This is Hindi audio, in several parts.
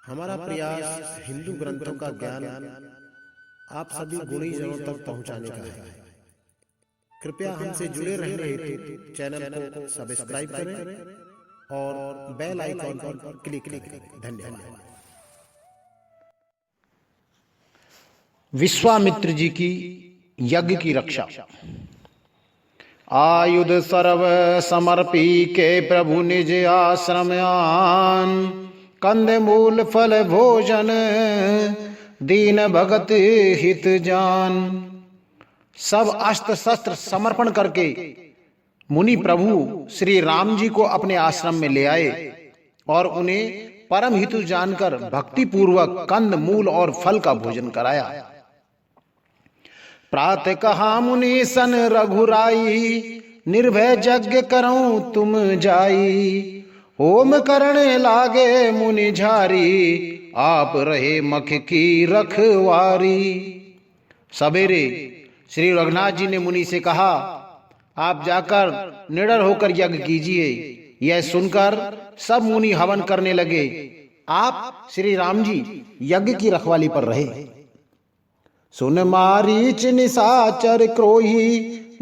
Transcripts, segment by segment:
हमारा प्रयास हिंदू ग्रंथों का ज्ञान आप सभी गुणीजनों तक पहुंचाने का है। कृपया हमसे जुड़े रहने हेतु चैनल को सब्सक्राइब करें और बेल आइकॉन पर क्लिक करें। धन्यवाद। विश्वामित्र जी की यज्ञ की रक्षा। आयुध सर्व समर्पी के प्रभु निज आश्रम आन, कंद मूल फल भोजन दीन भगत हित जान। सब अस्त्र शस्त्र समर्पण करके मुनि प्रभु श्री राम जी को अपने आश्रम में ले आए और उन्हें परम हितु जानकर भक्ति पूर्वक कंद मूल और फल का भोजन कराया। प्रातः कहा मुनि सन रघुराई, निर्भय यज्ञ करऊं तुम जाई। होम करने लागे मुनि झारी, आप रहे मख की रखवारी। सवेरे श्री रघुनाथ जी ने मुनि से कहा, आप जाकर निडर होकर यज्ञ कीजिए। यह सुनकर सब मुनि हवन करने लगे। आप श्री राम जी यज्ञ की रखवाली पर रहे। सुन मारीच निशाचर क्रोही,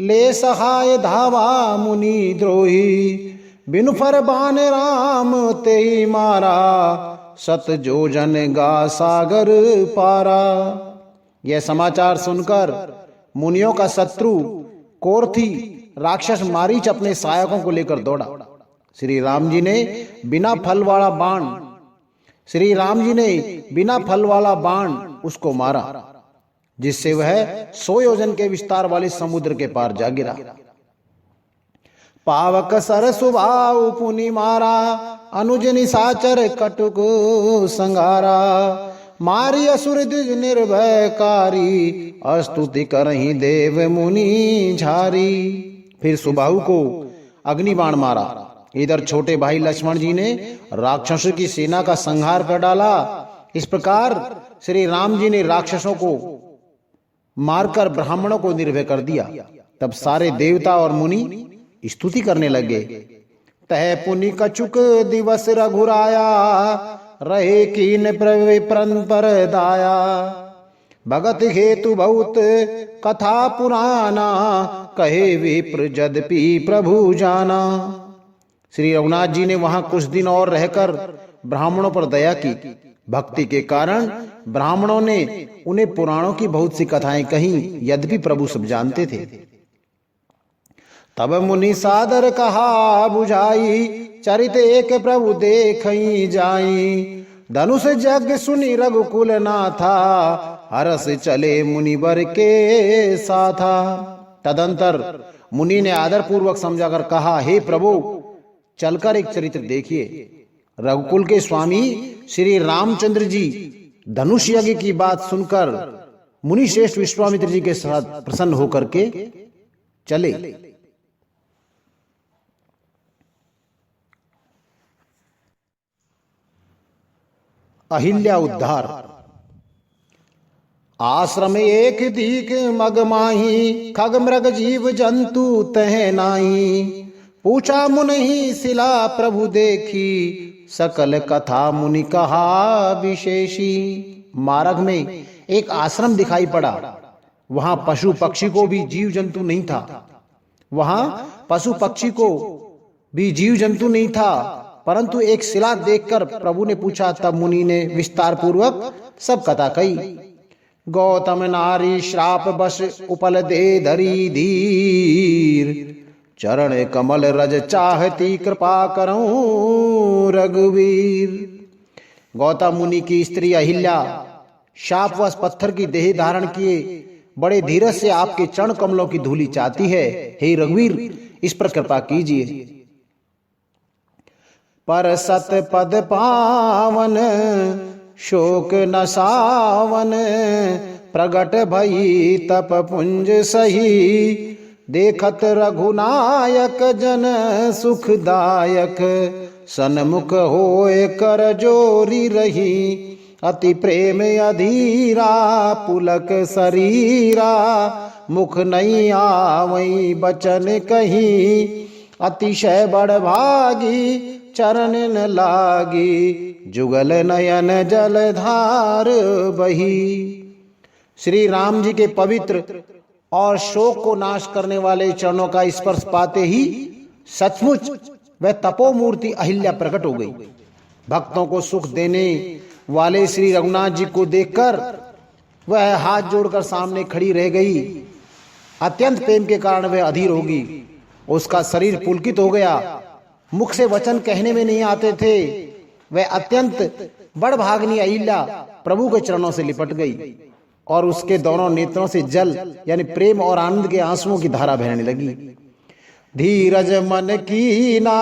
ले सहाय धावा मुनि द्रोही। बिनु फरमान राम ते मारा, सत जोजन गा सागर पारा। यह समाचार सुनकर मुनियों का शत्रु कोरथी राक्षस मारीच अपने सहायकों को लेकर दौड़ा। श्री राम जी ने बिना फल वाला बाण उसको मारा, जिससे वह 100 योजन के विस्तार वाले समुद्र के पार जा गिरा। पावक सर सुभाव पुनि मारा, अनुज निशाचर कटुक संगारा। मारी असुर द्विज निर्भयकारी, स्तुति करहि देव मुनि झारी। फिर सुबाहु को अग्निबाण मारा। इधर छोटे भाई लक्ष्मण जी ने राक्षसों की सेना का संहार कर डाला। इस प्रकार श्री राम जी ने राक्षसों को मारकर ब्राह्मणों को निर्भय कर दिया। तब सारे देवता और मुनि स्तुति करने लगे। तह पुनि कछुक दिवस रघुराया, रहे कीन प्रविप्रन पर दाया। भगत हेतु बहुत कथा पुराना, कहे विप्र जदपि प्रभु जाना। श्री रघुनाथ जी ने वहां कुछ दिन और रहकर ब्राह्मणों पर दया की। भक्ति के कारण ब्राह्मणों ने उन्हें पुराणों की बहुत सी कथाएं कही, यद्यपि प्रभु सब जानते थे। तब मुनि सादर कहा बुझाई, चरित एक प्रभु देखई जाई। धनुष जग सुनि रघुकुल नाथा, हरस चले मुनिवर के साथा। तदंतर मुनि ने आदर पूर्वक समझाकर कहा, हे प्रभु, चलकर एक चरित्र देखिए। रघुकुल के स्वामी श्री रामचंद्र जी धनुष यज्ञ की बात सुनकर मुनि श्रेष्ठ विश्वामित्र जी के साथ प्रसन्न होकर के चले। अहिल्या उद्धार। आश्रम एक दीक मगमाही, खग मृग जीव जंतु तह नाही। पूछा मुनि शिला प्रभु देखी, सकल कथा मुनि कहा विशेषी। मार्ग में एक आश्रम दिखाई पड़ा। वहां पशु पक्षी को भी जीव जंतु नहीं था, परंतु एक शिला देखकर प्रभु ने पूछा। तब मुनि ने विस्तार पूर्वक सब कथा कही। गौतम नारी श्राप बस उपल दे धरी धीर, चरण कमल रज चाहती कृपा करऊं रघुवीर। गौतम मुनि की स्त्री अहिल्या शापवश पत्थर की देह धारण किए बड़े धीरज से आपके चरण कमलों की धूलि चाहती है। हे रघुवीर, इस पर कृपा कीजिए। पर सत पद पावन, शोक नसावन। प्रगट भई तप पुंज सही, देखत रघुनायक जन सुखदायक। सन्मुख होए कर जोरी रही, अति प्रेम अधीरा पुलक शरीरा। मुख नहीं आवई बचन कही, अतिशय बड़ भागी चरण न लागी, जुगल नयन जलधार बही। श्री राम जी के पवित्र और शोक को नाश करने वाले चरणों का स्पर्श पाते ही सचमुच वह तपोमूर्ति अहिल्या प्रकट हो गई। भक्तों को सुख देने वाले श्री रघुनाथ जी को देखकर वह हाथ जोड़कर सामने खड़ी रह गई। अत्यंत प्रेम के कारण वह अधीर होगी। उसका शरीर पुलकित हो गया, मुख से वचन कहने में नहीं आते थे। वह अत्यंत बड़भागिनी अहिल्या प्रभु के चरणों से लिपट गई और उसके दोनों नेत्रों से जल यानी प्रेम और आनंद के आंसुओं की धारा बहने लगी। धीरज मन कीना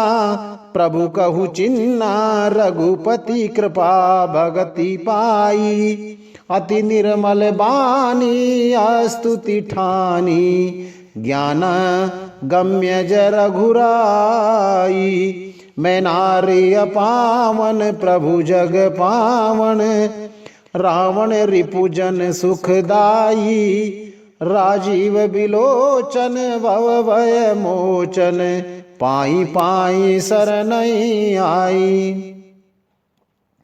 प्रभु कहु चिन्ना, रघुपति कृपा भगति पाई। अति निर्मल बानी स्तुति ठानी, ज्ञान गम्य जय रघुराई। मैं नारी पावन प्रभु जग पावन, रावण रिपुजन सुखदाई। राजीव बिलोचन भव भय मोचन, पाई पाई शरणई आई।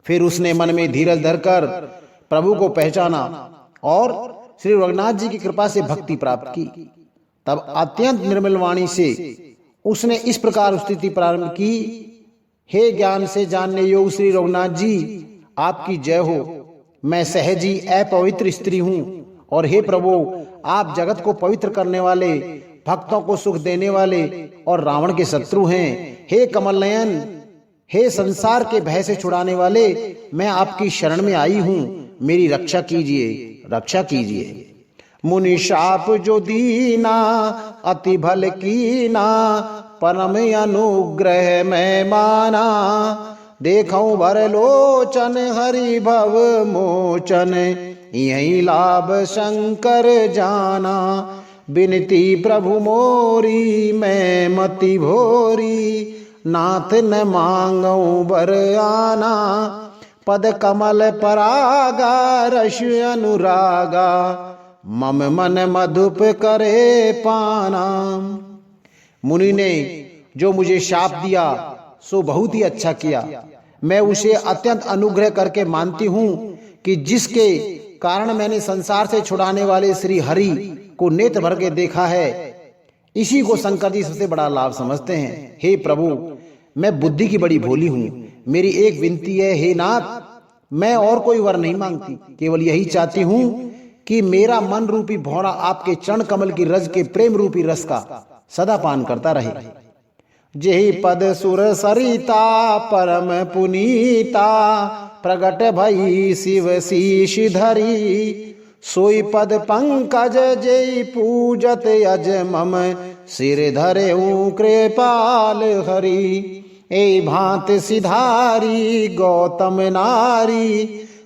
फिर उसने मन में धीरज धरकर प्रभु को पहचाना और श्री रघुनाथ जी की कृपा से भक्ति प्राप्त की। तब अत्यंत निर्मल वाणी से उसने इस प्रकार स्तुति प्रारंभ की। हे ज्ञान से जानने योग्य श्री रघुनाथ जी, आपकी जय हो। मैं सहजी अपवित्र स्त्री हूं और हे प्रभु, आप जगत को पवित्र करने वाले, भक्तों को सुख देने वाले और रावण के शत्रु हैं। हे कमल नयन, हे संसार के भय से छुड़ाने वाले, मैं आपकी शरण में आई हूं। मेरी रक्षा कीजिए, रक्षा कीजिए। मुनि शाप जो दीना, अति भल कीना, परम अनुग्रह मैं माना। देखऊं भर लोचन हरि भव मोचन, यही लाभ शंकर जाना। बिनती प्रभु मोरी मैं मति भोरी, नाथ न मांगऊं बर आना। पद कमल परागा रस अनुरागा, मम मन मधुप करे पाना। मुनि ने जो मुझे शाप दिया सो बहुत ही अच्छा किया। मैं उसे अत्यंत अनुग्रह करके मानती हूँ कि जिसके कारण मैंने संसार से छुड़ाने वाले श्री हरि को नेत्र भर के देखा है, इसी को शंकर जी सबसे बड़ा लाभ समझते हैं। हे प्रभु, मैं बुद्धि की बड़ी भोली हूँ। मेरी एक विनती है, हे नाथ, मैं और कोई वर नहीं मांगती, केवल यही चाहती हूँ कि मेरा मन रूपी भौरा आपके चरण कमल की रज के प्रेम रूपी रस का सदा पान करता रहे। जेहि पद सुर सरिता परम पुनीता, प्रगट भई शिव शीश धरी। सोई पद पंकज जेहि पूजत अज मम, सिर धरे कृपाल हरि। ए भांत सिधारी गौतम नारी,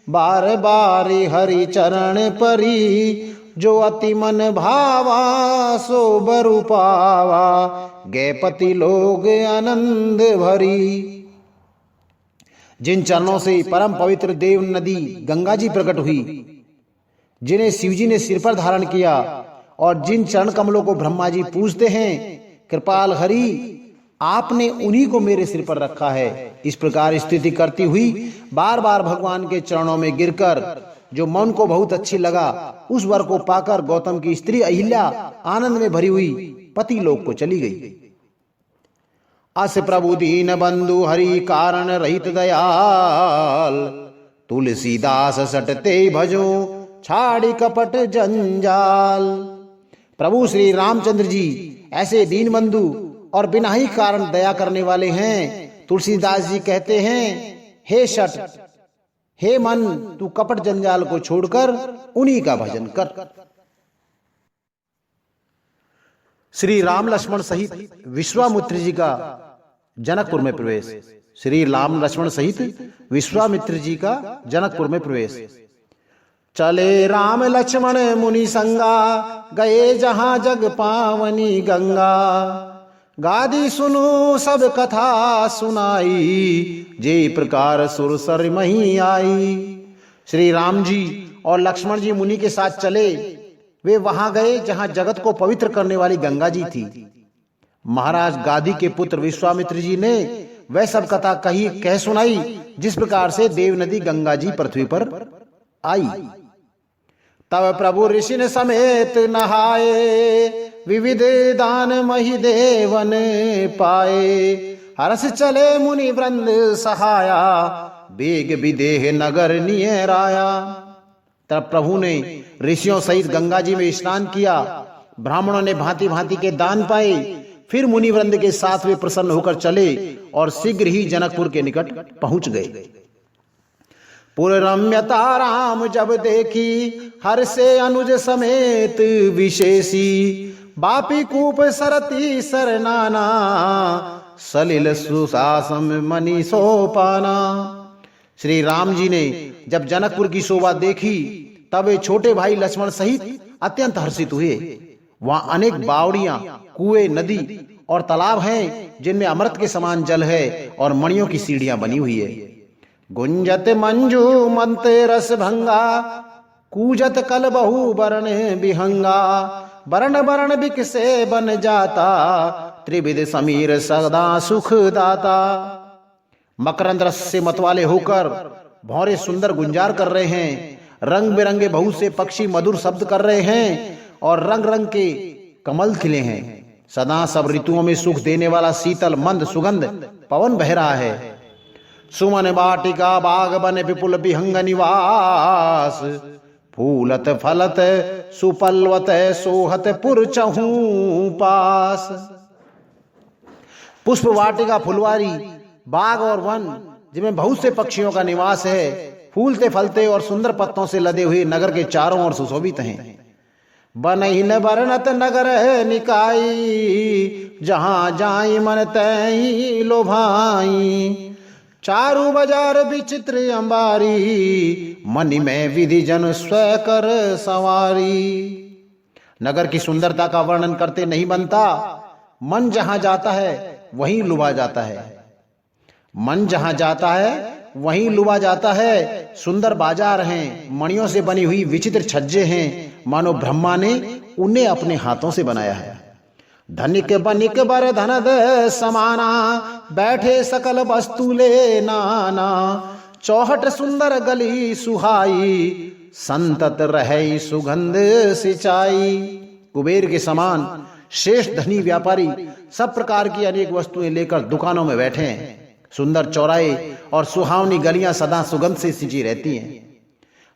बार बार हरि चरण परी। जो अति मन भावा सो बरु पावा, गैपति लोग आनंद भरी। जिन चरणों से परम पवित्र देव नदी गंगा जी प्रकट हुई, जिन्हें शिवजी ने सिर पर धारण किया और जिन चरण कमलों को ब्रह्मा जी पूजते हैं, कृपाल हरि आपने उन्हीं को मेरे सिर पर रखा है। इस प्रकार स्तुति करती हुई बार बार भगवान के चरणों में गिरकर जो मन को बहुत अच्छी लगा, उस वर को पाकर गौतम की स्त्री अहिल्या आनंद में भरी हुई पति लोक को चली गई। अस प्रभु दीन बंधु हरि कारण रहित दयाल, तुलसीदास सटते भजो छाड़ी कपट जंजाल। प्रभु श्री रामचंद्र जी ऐसे दीन बंधु और बिना ही कारण दया करने वाले हैं। तुलसीदास जी कहते हैं, हे शट, हे मन, तू कपट जंजाल को छोड़कर उन्हीं का भजन कर। श्री राम लक्ष्मण सहित विश्वामित्र जी का जनकपुर में प्रवेश। श्री राम लक्ष्मण सहित विश्वामित्र जी का जनकपुर में प्रवेश। चले राम लक्ष्मण मुनि संगा, गए जहां जग पावनी गंगा। गादी सुनो सब कथा सुनाई, जे प्रकार सुरसर मही आई। श्री राम जी और लक्ष्मण जी मुनि के साथ चले। वे वहां गए जहां जगत को पवित्र करने वाली गंगा जी थी। महाराज गादी के पुत्र विश्वामित्र जी ने वह सब कथा कह सुनाई जिस प्रकार से देव नदी गंगा जी पृथ्वी पर आई। तब प्रभु ऋषि ने समेत नहाए, विविध दान मही देवन पाए। हरस चले मुनि वृंद सहाया, बेग विदेह नगर नियराया। तब प्रभु ने ऋषियों सहित गंगा जी में स्नान किया। ब्राह्मणों ने भांति भांति के दान पाए। फिर मुनिवृंद के साथ वे प्रसन्न होकर चले और शीघ्र ही जनकपुर के निकट पहुंच गए। पुर रम्यता राम जब देखी, हर से अनुज समेत विशेषी। बापी कूप सरती सरनाना, सलिल सुशासन मनी सोपाना। श्री राम जी ने जब जनकपुर की शोभा देखी तब वे छोटे भाई लक्ष्मण सहित अत्यंत हर्षित हुए। वहां अनेक बावड़ियां, कुएं, नदी और तालाब हैं जिनमें अमृत के समान जल है और मणियों की सीढ़ियां बनी हुई है। गुंजत मंजू मंते रस भंगा, कूजत कल बहु बरण बिहंगा। बरण बरण बिक से बन जाता, त्रिविध समीर सदा सुख दाता। मकरंद रस से मतवाले होकर भौरे सुंदर गुंजार कर रहे हैं। रंग बिरंगे बहुत से पक्षी मधुर शब्द कर रहे हैं और रंग रंग के कमल खिले हैं। सदा सब ऋतुओं में सुख देने वाला शीतल मंद सुगंध पवन बह रहा है। सुमन वाटिका बाग बन विपुल विहंग निवास। फूलत फलत सुपल्वत सोहत पुर चहूं पास। पुष्प वाटिका, फुलवारी, बाग और वन जिनमें बहुत से पक्षियों का निवास है, फूलते फलते और सुंदर पत्तों से लदे हुए नगर के चारों ओर सुशोभित हैं। बनहिन बरनत नगर है निकाई, जहां जाई मन तई लोभाई। चारू बाजार विचित्र अंबारी, मनि में विधि जन स्वय कर सवारी। नगर की सुंदरता का वर्णन करते नहीं बनता। मन जहां जाता है वहीं लुभा जाता है। मन जहां जाता है वहीं लुभा जाता है। सुंदर बाजार हैं, मणियों से बनी हुई विचित्र छज्जे हैं, मानो ब्रह्मा ने उन्हें अपने हाथों से बनाया है। धनिक बनिक बर धनद समाना, बैठे सकल वस्तु ले नाना। चौहट सुंदर गली सुहाई, संतत रहे सुगंध सिंचाई। कुबेर के समान श्रेष्ठ धनी व्यापारी सब प्रकार की अनेक वस्तुएं लेकर दुकानों में बैठे हैं। सुंदर चौराहे और सुहावनी गलियां सदा सुगंध से सिंची रहती हैं।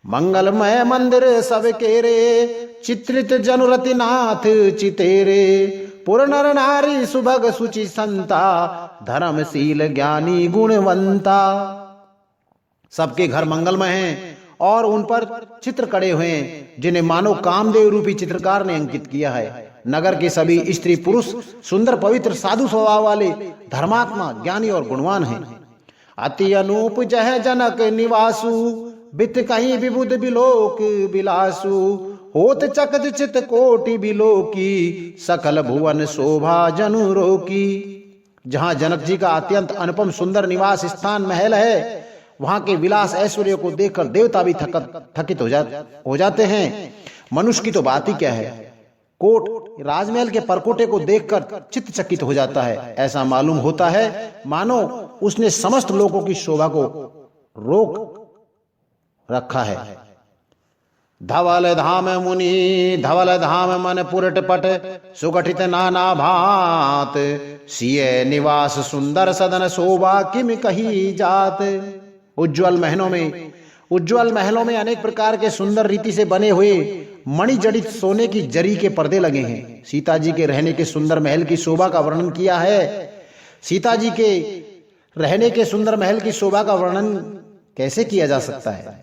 मंगलमय मंदिर सब केरे, चित्रित जनुरति नाथ चितेरे। पुर नर नारी सुभग सुचि संता, धर्मशील ज्ञानी गुणवंता। सबके घर मंगलमय हैं और उन पर चित्र कड़े हुए हैं जिन्हें मानो कामदेव रूपी चित्रकार ने अंकित किया है। नगर के सभी स्त्री पुरुष सुंदर पवित्र साधु स्वभाव वाले धर्मात्मा, ज्ञानी और गुणवान हैं। अति अनूप जह जनक निवासु, बित कहीं विबुध बिलोक बिलासु। होत चकत चित कोटि बिलोकी, सकल भुवन शोभा जनु रोकी। जहां जनक जी का अत्यंत अनुपम सुंदर निवास स्थान महल है, वहां के विलास ऐश्वर्य को देखकर देवता भी थकित हो जाते हैं। मनुष्य की तो बात ही क्या है, कोट राजमहल के परकोटे को देखकर चित्त चकित हो जाता है। ऐसा मालूम होता है मानो उसने समस्त लोगों की शोभा को रोक रखा है। धवल धाम मुनि धवल धाम मन पुरट पट, सुगठित नाना भांत। सिय निवास सुंदर सदन शोभा किम कही जात। उज्ज्वल महलों में अनेक प्रकार के सुंदर रीति से बने हुए मणिजड़ित सोने की जरी के पर्दे लगे हैं। सीता जी के रहने के सुंदर महल की शोभा का वर्णन किया है। सीता जी के रहने के सुंदर महल की शोभा का वर्णन कैसे किया जा सकता है।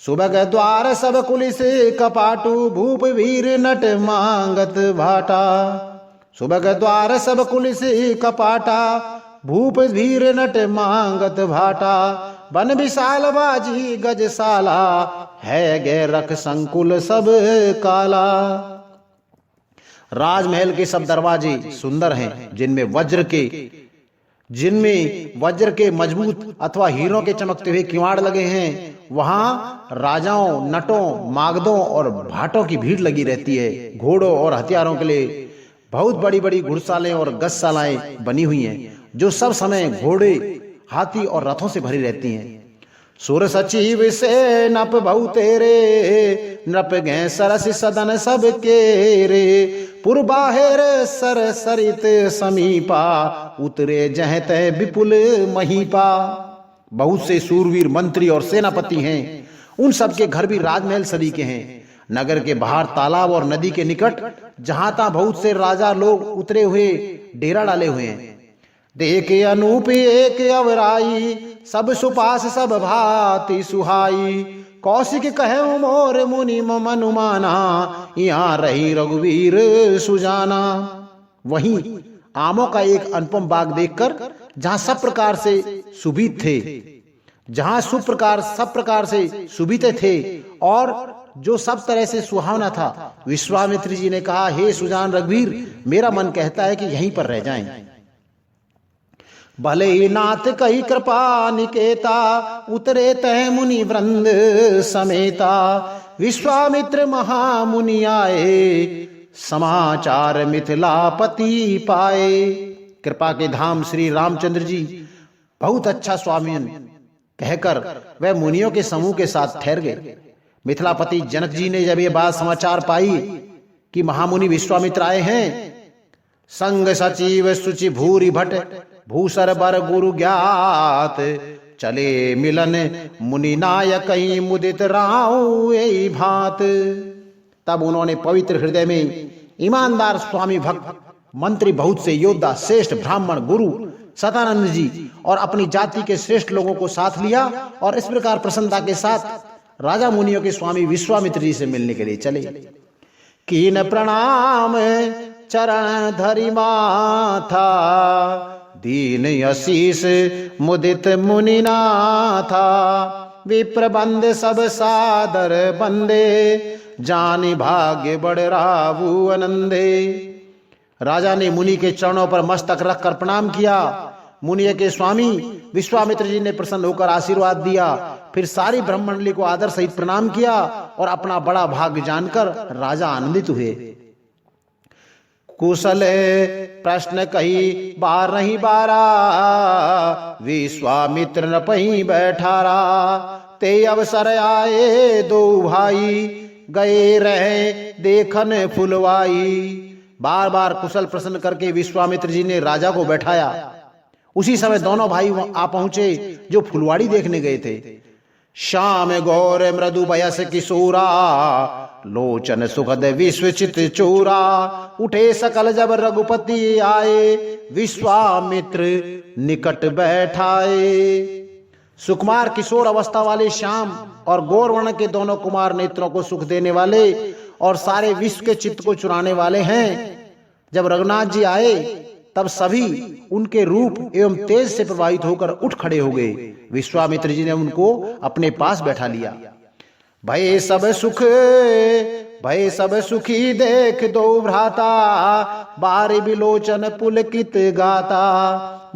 सुबह द्वार सब कुलिस कपाटू, भूप वीर नट मांगत भाटा। सुबह द्वार सब कुलिस कपाटा, भूप वीर नट मांगत भाटा। बन विशाल बाजी गजशाला, है गे रख संकुल सब काला। राजमहल के सब दरवाजे सुंदर हैं, जिनमें वज्र के मजबूत अथवा हीरों के चमकते हुए किवाड़ लगे हैं। वहां राजाओं, नटों, मागधों और भाटों की भीड़ लगी रहती है। घोड़ों और हथियारों के लिए बहुत बड़ी बड़ी घुड़सालें और गजशालाएं बनी हुई हैं। जो सब समय घोड़े, हाथी और रथों से भरी रहती हैं। सुर सचिव से नप बहु तेरे, नप गए सरस सदन सब के रे। पुरबाहेर सर सरित समीपा, उतरे जह तय विपुल महीपा। बहुत से सूरवीर मंत्री और सेनापति हैं, उन सब के घर भी राजमहल सदी के हैं। नगर के बाहर तालाब और नदी के निकट जहां तहां बहुत से राजा लोग उतरे हुए डेरा डाले हुए हैं। देखे अनूप एक अवराई, सब सुपास सब भांति सुहाई। कौशिक कहे मोर मुनि मनुमाना, यहाँ रही रघुवीर सुजाना। वहीं आमों का एक अनुपम बाग देखकर, जहां सब प्रकार से सुभित थे, जहां सब प्रकार से सुभिते थे और जो सब तरह से सुहावना था, विश्वामित्र जी ने कहा, हे सुजान रघुवीर, मेरा मन कहता है कि यहीं पर रह जाएं। भले ही नाथ कही कृपा निकेता, उतरे तय मुनि वृंद समेता। विश्वामित्र महामुनि आए, समाचार मिथिलापति पाए। कृपा के धाम श्री रामचंद्र जी बहुत अच्छा स्वामी कहकर वह मुनियों के समूह के साथ ठहर गए। मिथिलापति जनक जी ने जब ये बात समाचार पाई कि महामुनि विश्वामित्र आए हैं, संग सचिव सुचि भूरि भट, भूसर बर गुरु ज्ञात। चले मिलन मुनि नायक मुदित राव यही भात। तब उन्होंने पवित्र हृदय में ईमानदार स्वामी भक्त, मंत्री, बहुत से योद्धा, श्रेष्ठ ब्राह्मण, गुरु सतानंद जी और अपनी जाति के श्रेष्ठ लोगों को साथ लिया और इस प्रकार प्रसन्नता के साथ राजा मुनियों के स्वामी विश्वामित्र जी से मिलने के लिए चले। कीन प्रणाम चरण धरि माथा, दीन आशीष मुदित मुनि नाथा। विप्र बंद सब सादर बंदे, जानि भाग्य बड़ रावु आनंदे। राजा ने मुनि के चरणों पर मस्तक रखकर प्रणाम किया। मुनि के स्वामी विश्वामित्र जी ने प्रसन्न होकर आशीर्वाद दिया। फिर सारी ब्रह्मंडली को आदर सहित प्रणाम किया और अपना बड़ा भाग्य जानकर राजा आनंदित हुए। कुशल प्रश्न कही बार नहीं बारा, विश्वामित्र न पही बैठारा। ते अवसर आए दो भाई, गए रहे देखन फुलवाई। बार बार कुशल प्रश्न करके विश्वामित्र जी ने राजा को बैठाया। उसी समय दोनों भाई आ पहुंचे जो फुलवाड़ी देखने गए थे। श्याम गौर मृदु बयस किशोरा, लोचन सुखद विश्वचित चोरा। उठे सकल जब रघुपति आए, विश्वामित्र निकट बैठाए। सुकुमार किशोर अवस्था वाले श्याम और गौरवर्ण के दोनों कुमार नेत्रों को सुख देने वाले और सारे विश्व के चित्त को चुराने वाले हैं। जब रघुनाथ जी आए तब सभी उनके रूप एवं तेज से प्रभावित होकर उठ खड़े हो गए। विश्वामित्र जी ने उनको अपने पास बैठा लिया। भय सब सुखी देख दो भ्राता, बारी बिलोचन पुलकित गाता।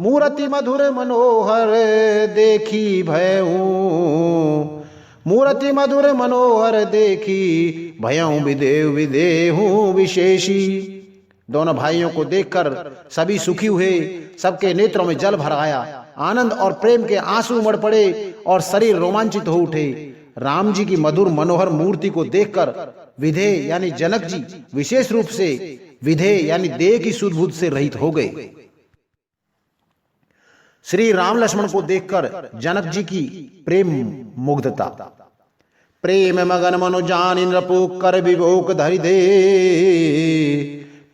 मूर्ति मधुर मनोहर देखी भयऊ, मूर्ति मधुर मनोहर देखी भयऊ विदेहू विशेषी। दोनों भाइयों को देखकर सभी सुखी हुए, सबके नेत्रों में जल भर आया। आनंद और प्रेम के आंसू उमड़ पड़े और शरीर रोमांचित हो उठे। राम जी की मधुर मनोहर मूर्ति को देखकर विधेय यानी जनक जी विशेष रूप से विधेय यानी देह की सुध बुध से रहित हो गए। श्री राम लक्ष्मण को देखकर जनक जी की प्रेम मुग्धता। प्रेम मगन मनो जान नृपु कर विभोक धरि दे,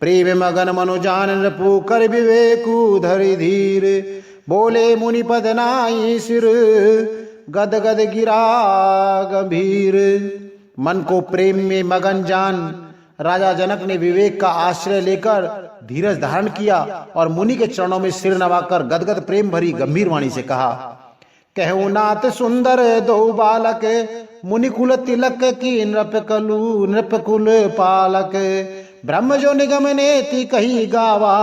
प्रेम मगन मनो जान नृपु कर विवेकु धरि धीर। बोले मुनि पद नाई सिर, गद गद गिरा गंभीर। मन को प्रेम में मगन जान राजा जनक ने विवेक का आश्रय लेकर धीरज धारण किया और मुनि के चरणों में सिर नवाकर गदगद प्रेम भरी गंभीर वाणी से कहा, कहूँ नाथ सुंदर दो बालक, मुनिकुल तिलक की नृपकुल पालक। ब्रह्म जो निगम नेति कही गावा,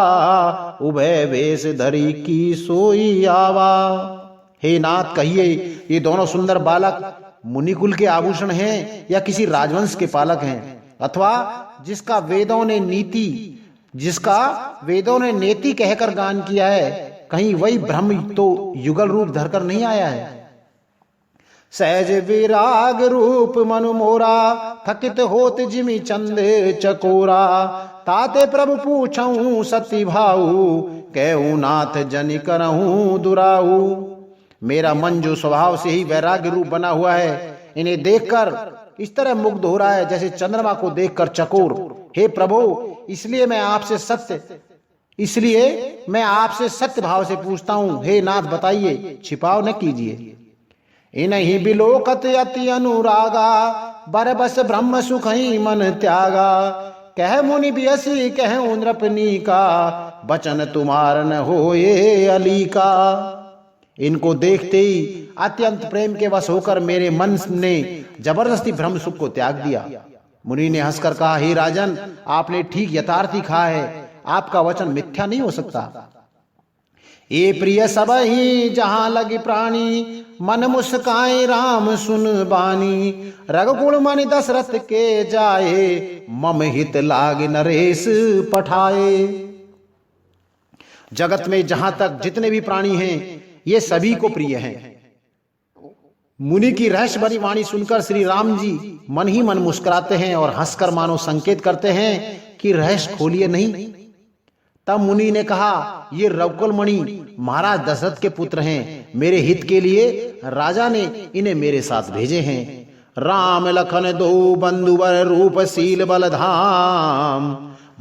उभय वेश धरी की सोई आवा। हे नाथ कहिए, ये दोनों सुंदर बालक मुनिकुल के आभूषण हैं या किसी राजवंश के पालक हैं, अथवा जिसका वेदों ने नेति कहकर गान किया है, कहीं वही ब्रह्म तो युगल रूप धरकर नहीं आया है। सहज विराग रूप मनु मोरा, थकित होत जिमि चंद चकोरा। ताते प्रभु पूछऊं सती भाऊ, कहूं नाथ जनि करहूं दुराऊ। मेरा मन जो स्वभाव से ही वैराग्य रूप बना हुआ है, इन्हें देखकर इस तरह मुग्ध हो रहा है जैसे चंद्रमा को देखकर चकोर। हे प्रभु, इसलिए मैं आपसे सत्य भाव से पूछता हूं, हे नाथ बताइए, छिपाव न कीजिए। इन्हीं बिलोकत अति अनुरागा, बरबस ब्रह्म सुख ही मन त्यागा। कह मुनि बियसी कह नृपनी का, बचन तुम्हार न होए अली का। इनको देखते ही अत्यंत प्रेम के वश होकर मेरे मन ने जबरदस्ती ब्रह्म सुख को त्याग दिया। मुनि ने हंसकर कहा, हे राजन, आपने ठीक यथार्थी कहा है, आपका वचन मिथ्या नहीं हो सकता। ये प्रिय सब ही जहां लगी प्राणी, मन मुस्काए राम सुन बानी। रघुकुल मणि दशरथ के जाए, मम हित लाग नरेश पठाए। जगत में जहां तक जितने भी प्राणी हैं, ये सभी को प्रिय हैं। मुनि की रहस्य भरी वाणी सुनकर श्री राम जी मन ही मन मुस्कुराते हैं और हंसकर मानो संकेत करते हैं कि रहस्य खोलिए नहीं। तब मुनि ने कहा, ये रघुकुल मणि महाराज दशरथ के पुत्र हैं। मेरे हित के लिए राजा ने इन्हें मेरे साथ भेजे हैं। राम लखन दो बंधुवर, रूप शील बल धाम।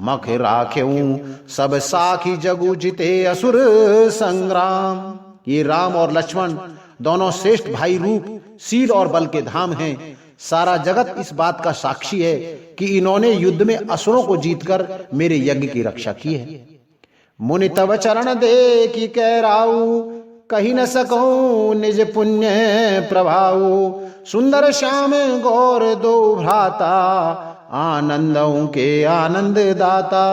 मख राख्यूं सब साखी, जगु जिते असुर संग्राम। ये राम और लक्ष्मण दोनों श्रेष्ठ भाई रूप, शील और बल के धाम हैं। सारा जगत इस बात का साक्षी है कि इन्होंने युद्ध में असुरों को जीतकर मेरे यज्ञ की रक्षा की है। मुनि तव चरण देखी कह राऊ, कही न सकूं निज पुण्य प्रभाऊ। सुंदर श्याम गौर दो भ्राता, आनंदों के आनंद दाता।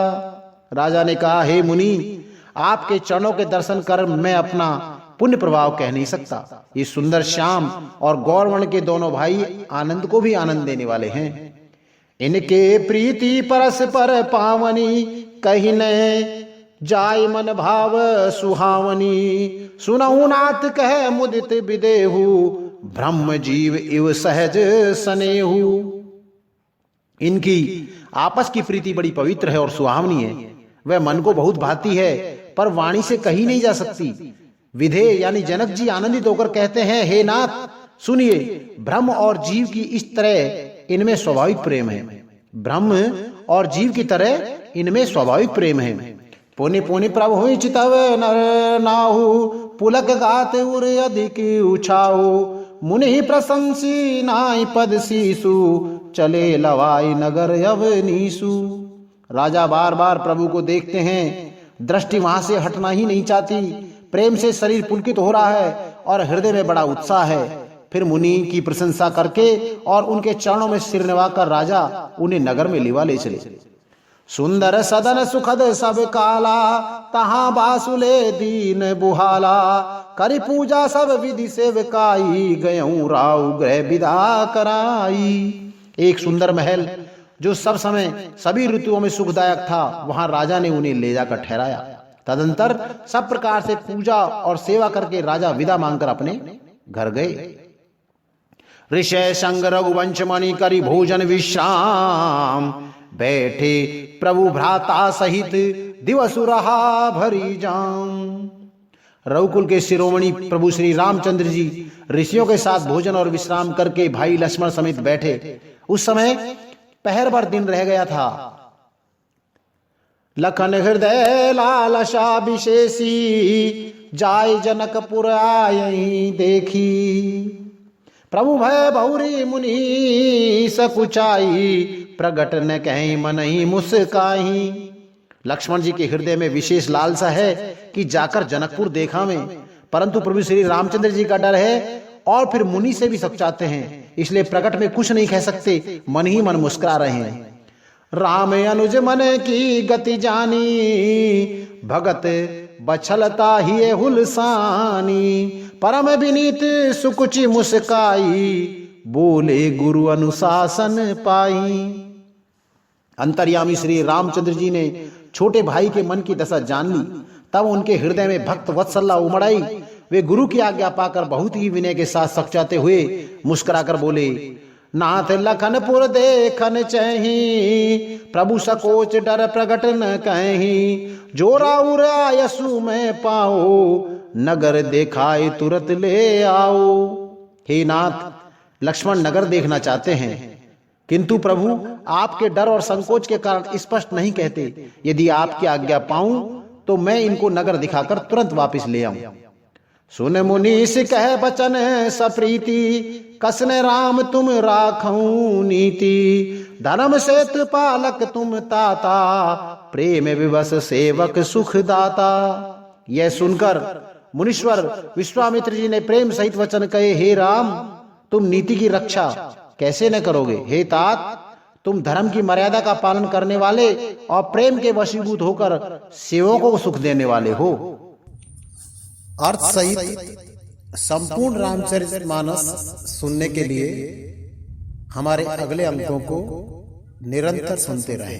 राजा ने कहा, हे मुनि, आपके चरणों के दर्शन कर मैं अपना पुण्य प्रभाव कह नहीं सकता। ये सुंदर श्याम और गौरवर्ण के दोनों भाई आनंद को भी आनंद देने वाले हैं। इनके प्रीति परस्पर पावनी, कहीं न जाय मन भाव सुहावनी। सुनहु नाथ कह मुदित विदेहु, ब्रह्म जीव इव सहज सनेहु। इनकी आपस की प्रीति बड़ी पवित्र है और सुहावनी है। वह मन को बहुत भाती है, पर वाणी से कही नहीं जा सकती। विधे यानी जनक जी आनंदित होकर कहते हैं, हे नाथ सुनिए, ब्रह्म और जीव की इस तरह इनमें स्वाभाविक प्रेम है। ब्रह्म और जीव की तरह इनमें स्वाभाविक प्रेम है। पुनि पुनि प्रभु हुई चितव नर नाहु, पुलक गात उर अधिक उछाऊ। मुनि ही प्रशंसी नाई पद सीसु, चले लवाई नगर अवनीसु। राजा बार बार प्रभु को देखते हैं, दृष्टि वहां से हटना ही नहीं चाहती। प्रेम से शरीर पुलकित हो रहा है और हृदय में बड़ा उत्साह है। फिर मुनि की प्रशंसा करके और उनके चरणों में सिर निवाकर राजा उन्हें नगर में लिवा ले चले। सुंदर सदन सुखद सब काला, तहां बासुले दीन बुहाला। करी पूजा सब विधि सेवकाई, गयऊं राव गृह विदा कराई। एक सुंदर महल जो सब समय सभी ऋतुओं में सुखदायक था, वहां राजा ने उन्हें ले जाकर ठहराया। तदंतर सब प्रकार से पूजा और सेवा करके राजा विदा मांगकर अपने घर गए। ऋषय संग रघुवंश मणि करी भोजन विश्राम, बैठे प्रभु भ्राता सहित दिवस रहा भरी जाम। रघुकुल के शिरोमणि प्रभु श्री रामचंद्र जी ऋषियों के साथ भोजन और विश्राम करके भाई लक्ष्मण समेत बैठे। उस समय पहर भर दिन रह गया था। लखन हृदय लालसा विशेषी, जाय जनकपुर आयहि देखी। प्रभु भय बहुरी मुनि सकुचाई, प्रगट न कहीं मनहि मुस्काई। लक्ष्मण जी के हृदय में विशेष लालसा है कि जाकर जनकपुर देखा में, परंतु प्रभु श्री रामचंद्र जी का डर है और फिर मुनि से भी सकुचाते हैं, इसलिए प्रकट में कुछ नहीं कह सकते, मन ही मन मुस्कुरा रहे हैं। राम अनुज मन की गति जानी, भगत बछलता ही हुलसानी। परम विनीत सुकुचि मुस्काई, बोले गुरु अनुशासन पाई। अंतर्यामी श्री रामचंद्र जी ने छोटे भाई के मन की दशा जान ली। तब उनके हृदय में भक्त वत्सला उमड़ आई। वे गुरु की आज्ञा पाकर बहुत ही विनय के साथ सकुचाते हुए मुस्कुराकर बोले, नाथ लखनपुर देखन चही, प्रभु सकोच डर प्रगट न कहीं, जो राउर आयसु में पाओ, नगर देखाए तुरत ले आओ। हे नाथ, लक्ष्मण नगर देखना चाहते हैं, किंतु प्रभु आपके डर और संकोच के कारण स्पष्ट नहीं कहते। यदि आपकी आज्ञा पाऊं तो मैं इनको नगर दिखाकर तुरंत वापस ले आऊं। सुन मुनीष कह बचन सप्रीति, कसने राम तुम राखऊं नीति, धर्म सेतु पालक तुम ताता, प्रेम विवश सेवक सुख दाता। यह सुनकर मुनीश्वर विश्वामित्र जी ने प्रेम सहित वचन कहे, हे राम, तुम नीति की रक्षा कैसे न करोगे? हे तात, तुम धर्म की मर्यादा का पालन करने वाले और प्रेम के वशीभूत होकर सेवकों को सुख देने वाले हो। अर्थ सहित संपूर्ण रामचरितमानस सुनने के लिए हमारे अगले अंकों को निरंतर सुनते रहें।